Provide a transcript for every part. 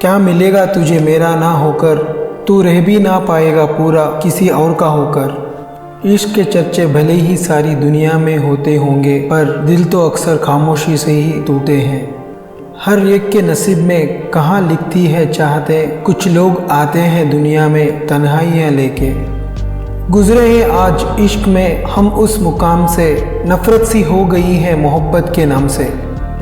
क्या मिलेगा तुझे मेरा ना होकर, तू रह भी ना पाएगा पूरा किसी और का होकर। इश्क के चर्चे भले ही सारी दुनिया में होते होंगे, पर दिल तो अक्सर खामोशी से ही टूटे हैं। हर एक के नसीब में कहाँ लिखती है चाहते, कुछ लोग आते हैं दुनिया में तन्हाइयाँ लेके। गुजरे हैं आज इश्क में हम उस मुकाम से, नफ़रत सी हो गई है मोहब्बत के नाम से।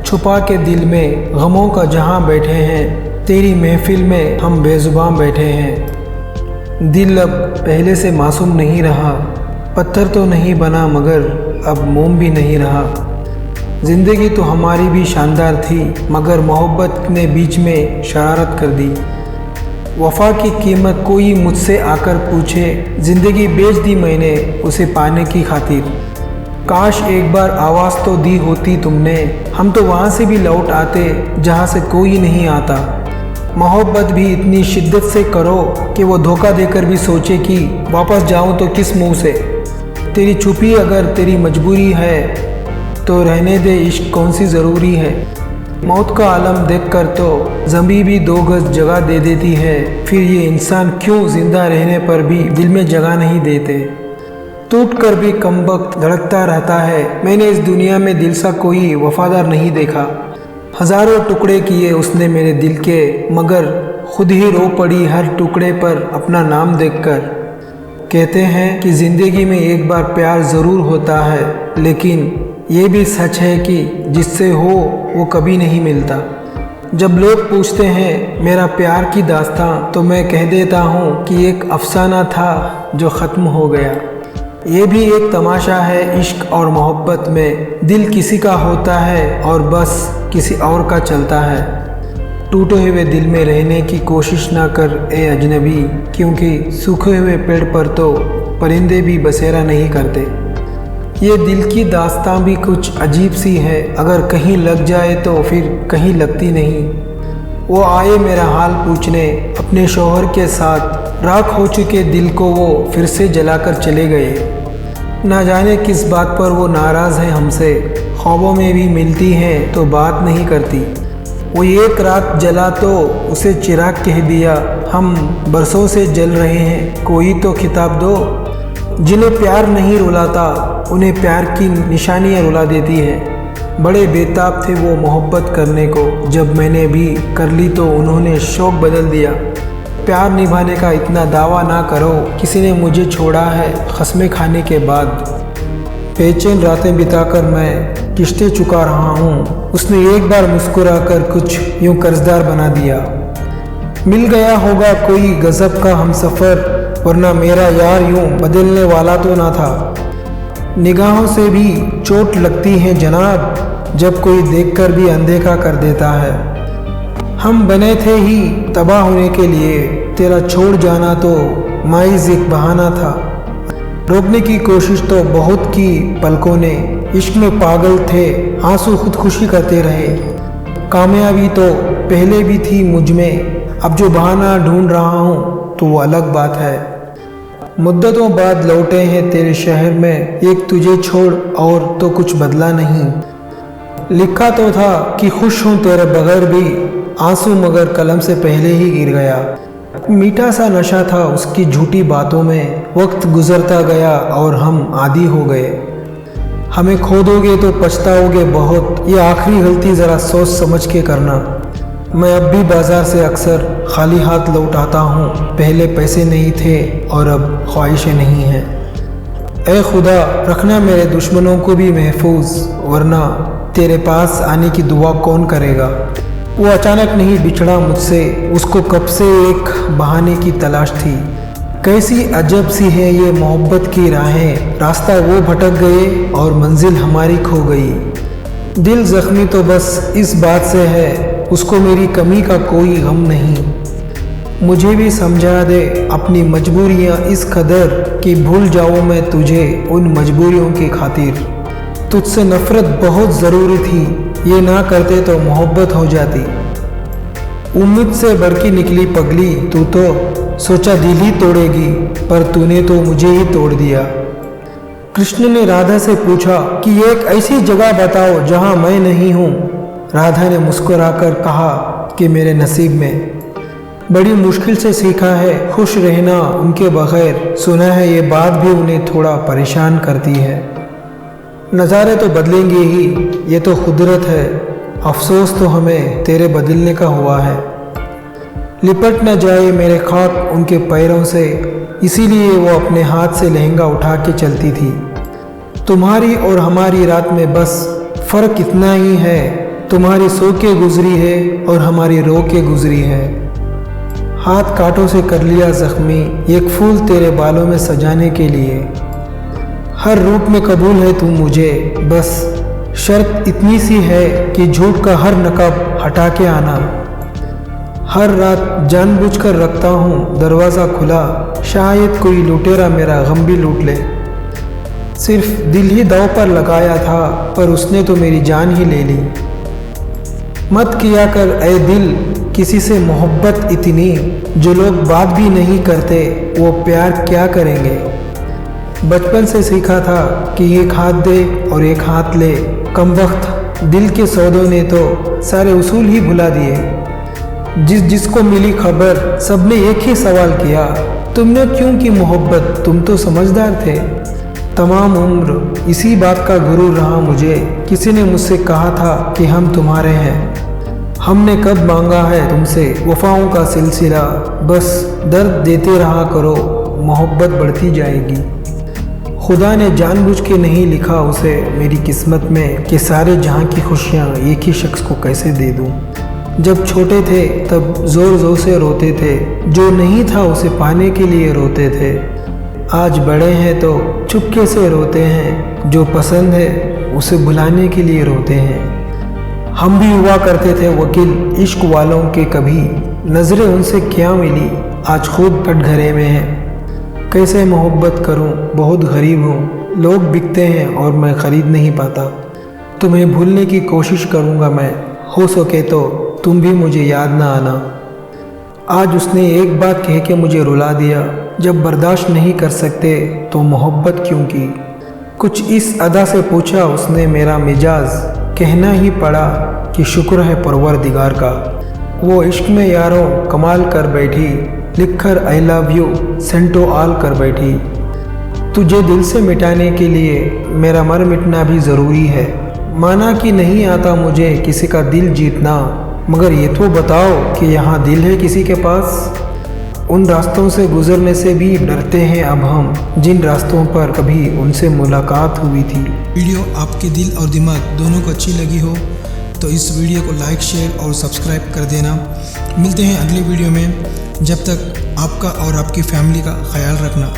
छुपा के दिल में गमों का जहां बैठे हैं, तेरी महफिल में हम बेजुबान बैठे हैं। दिल अब पहले से मासूम नहीं रहा, पत्थर तो नहीं बना मगर अब मोम भी नहीं रहा। ज़िंदगी तो हमारी भी शानदार थी, मगर मोहब्बत ने बीच में शरारत कर दी। वफ़ा की कीमत कोई मुझसे आकर पूछे, ज़िंदगी बेच दी मैंने उसे पाने की खातिर। काश एक बार आवाज़ तो दी होती तुमने, हम तो वहाँ से भी लौट आते जहाँ से कोई नहीं आता। मोहब्बत भी इतनी शिद्दत से करो कि वो धोखा देकर भी सोचे कि वापस जाऊँ तो किस मुँह से। तेरी छुपी अगर तेरी मजबूरी है, तो रहने दे इश्क कौन सी ज़रूरी है। मौत का आलम देखकर तो ज़मीं भी 2 गज़ जगह दे देती है, फिर ये इंसान क्यों ज़िंदा रहने पर भी दिल में जगह नहीं देते। टूट कर भी कमबख्त धड़कता रहता है, मैंने इस दुनिया में दिल सा कोई वफादार नहीं देखा। हज़ारों टुकड़े किए उसने मेरे दिल के, मगर खुद ही रो पड़ी हर टुकड़े पर अपना नाम देखकर। कहते हैं कि ज़िंदगी में एक बार प्यार ज़रूर होता है, लेकिन ये भी सच है कि जिससे हो वो कभी नहीं मिलता। जब लोग पूछते हैं मेरा प्यार की दास्तां, तो मैं कह देता हूँ कि एक अफसाना था जो ख़त्म हो गया। ये भी एक तमाशा है इश्क और मोहब्बत में, दिल किसी का होता है और बस किसी और का चलता है। टूटे हुए दिल में रहने की कोशिश ना कर ए अजनबी, क्योंकि सूखे हुए पेड़ पर तो परिंदे भी बसेरा नहीं करते। ये दिल की दास्तां भी कुछ अजीब सी है, अगर कहीं लग जाए तो फिर कहीं लगती नहीं। वो आए मेरा हाल पूछने अपने शौहर के साथ, राख हो चुके दिल को वो फिर से जलाकर चले गए। ना जाने किस बात पर वो नाराज़ है हमसे, ख्वाबों में भी मिलती हैं तो बात नहीं करती। वो एक रात जला तो उसे चिराग कह दिया, हम बरसों से जल रहे हैं कोई तो खिताब दो। जिन्हें प्यार नहीं रुलाता उन्हें प्यार की निशानियाँ रुला देती है। बड़े बेताब थे वो मोहब्बत करने को, जब मैंने भी कर ली तो उन्होंने शौक़ बदल दिया। प्यार निभाने का इतना दावा ना करो, किसी ने मुझे छोड़ा है क़स्में खाने के बाद। बेचैन रातें बिताकर मैं किश्तें चुका रहा हूँ, उसने एक बार मुस्कुराकर कुछ यूँ कर्जदार बना दिया। मिल गया होगा कोई गज़ब का हमसफ़र, वरना मेरा यार यूँ बदलने वाला तो ना था। निगाहों से भी चोट लगती है जनाब, जब कोई देखकर भी अनदेखा कर देता है। हम बने थे ही तबाह होने के लिए, तेरा छोड़ जाना तो माइज़ एक बहाना था। रोकने की कोशिश तो बहुत की पलकों ने, इश्क में पागल थे आंसू खुदकुशी करते रहे। कामयाबी तो पहले भी थी मुझ में, अब जो बहाना ढूंढ रहा हूँ तो वो अलग बात है। मुद्दतों बाद लौटे हैं तेरे शहर में, एक तुझे छोड़ और तो कुछ बदला नहीं। लिखा तो था कि खुश हूँ तेरे बगैर भी, आंसू मगर कलम से पहले ही गिर गया। मीठा सा नशा था उसकी झूठी बातों में, वक्त गुजरता गया और हम आदी हो गए। हमें खो दोगे तो पछताओगे बहुत, ये आखिरी गलती ज़रा सोच समझ के करना। मैं अब भी बाज़ार से अक्सर खाली हाथ लौट आता हूँ, पहले पैसे नहीं थे और अब ख्वाहिशें नहीं हैं। ऐ खुदा रखना मेरे दुश्मनों को भी महफूज, वरना तेरे पास आने की दुआ कौन करेगा। वो अचानक नहीं बिछड़ा मुझसे, उसको कब से एक बहाने की तलाश थी। कैसी अजब सी है ये मोहब्बत की राहें, रास्ता वो भटक गए और मंजिल हमारी खो गई। दिल ज़ख्मी तो बस इस बात से है, उसको मेरी कमी का कोई गम नहीं। मुझे भी समझा दे अपनी मजबूरियाँ इस कदर कि भूल जाऊँ मैं तुझे उन मजबूरियों की खातिर। तुझसे नफ़रत बहुत ज़रूरी थी, ये ना करते तो मोहब्बत हो जाती। उम्मीद से बढ़ के निकली पगली तू तो, सोचा दिल ही तोड़ेगी पर तूने तो मुझे ही तोड़ दिया। कृष्ण ने राधा से पूछा कि एक ऐसी जगह बताओ जहाँ मैं नहीं हूँ। राधा ने मुस्कुराकर कहा कि मेरे नसीब में। बड़ी मुश्किल से सीखा है खुश रहना उनके बगैर। सुना है ये बात भी उन्हें थोड़ा परेशान करती है। नज़ारे तो बदलेंगे ही, ये तो कुदरत है, अफसोस तो हमें तेरे बदलने का हुआ है। लिपट न जाए मेरे खाक उनके पैरों से, इसीलिए वो अपने हाथ से लहंगा उठा के चलती थी। तुम्हारी और हमारी रात में बस फ़र्क इतना ही है, तुम्हारी सो के गुजरी है और हमारी रो के गुजरी है। हाथ कांटों से कर लिया ज़ख्मी, एक फूल तेरे बालों में सजाने के लिए। हर रूप में कबूल है तू मुझे, बस शर्त इतनी सी है कि झूठ का हर नकाब हटा के आना। हर रात जानबूझकर रखता हूँ दरवाज़ा खुला, शायद कोई लुटेरा मेरा गम भी लूट ले। सिर्फ दिल ही दांव पर लगाया था, पर उसने तो मेरी जान ही ले ली। मत किया कर ऐ दिल किसी से मोहब्बत इतनी, जो लोग बात भी नहीं करते वो प्यार क्या करेंगे। बचपन से सीखा था कि एक हाथ दे और एक हाथ ले, कम वक्त दिल के सौदों ने तो सारे उसूल ही भुला दिए। जिसको मिली खबर सबने एक ही सवाल किया, तुमने क्यों की मोहब्बत, तुम तो समझदार थे। तमाम उम्र इसी बात का गुरूर रहा मुझे, किसी ने मुझसे कहा था कि हम तुम्हारे हैं। हमने कब मांगा है तुमसे वफाओं का सिलसिला, बस दर्द देते रहा करो, मोहब्बत बढ़ती जाएगी। खुदा ने जानबूझ के नहीं लिखा उसे मेरी किस्मत में कि सारे जहां की खुशियां एक ही शख्स को कैसे दे दूं। जब छोटे थे तब ज़ोर ज़ोर से रोते थे, जो नहीं था उसे पाने के लिए रोते थे। आज बड़े हैं तो चुपके से रोते हैं, जो पसंद है उसे बुलाने के लिए रोते हैं। हम भी हुआ करते थे वकील इश्क वालों के, कभी नज़रें उनसे क्या मिली, आज खुद कटघरे में हैं। कैसे मोहब्बत करूं, बहुत गरीब हूं, लोग बिकते हैं और मैं ख़रीद नहीं पाता। तुम्हें भूलने की कोशिश करूंगा मैं, हो सके तो तुम भी मुझे याद ना आना। आज उसने एक बात कह के मुझे रुला दिया, जब बर्दाश्त नहीं कर सकते तो मोहब्बत क्यों की। कुछ इस अदा से पूछा उसने मेरा मिजाज, कहना ही पड़ा कि शुक्र है परवरदिगार का। वो इश्क में यारों कमाल कर बैठी, लिखकर आई लव यू सेंटो आल कर बैठी। तुझे दिल से मिटाने के लिए मेरा मर मिटना भी ज़रूरी है। माना कि नहीं आता मुझे किसी का दिल जीतना, मगर ये तो बताओ कि यहाँ दिल है किसी के पास। उन रास्तों से गुजरने से भी डरते हैं अब हम, जिन रास्तों पर कभी उनसे मुलाकात हुई थी। वीडियो आपके दिल और दिमाग दोनों को अच्छी लगी हो तो इस वीडियो को लाइक, शेयर और सब्सक्राइब कर देना। मिलते हैं अगली वीडियो में, जब तक आपका और आपकी फैमिली का ख्याल रखना।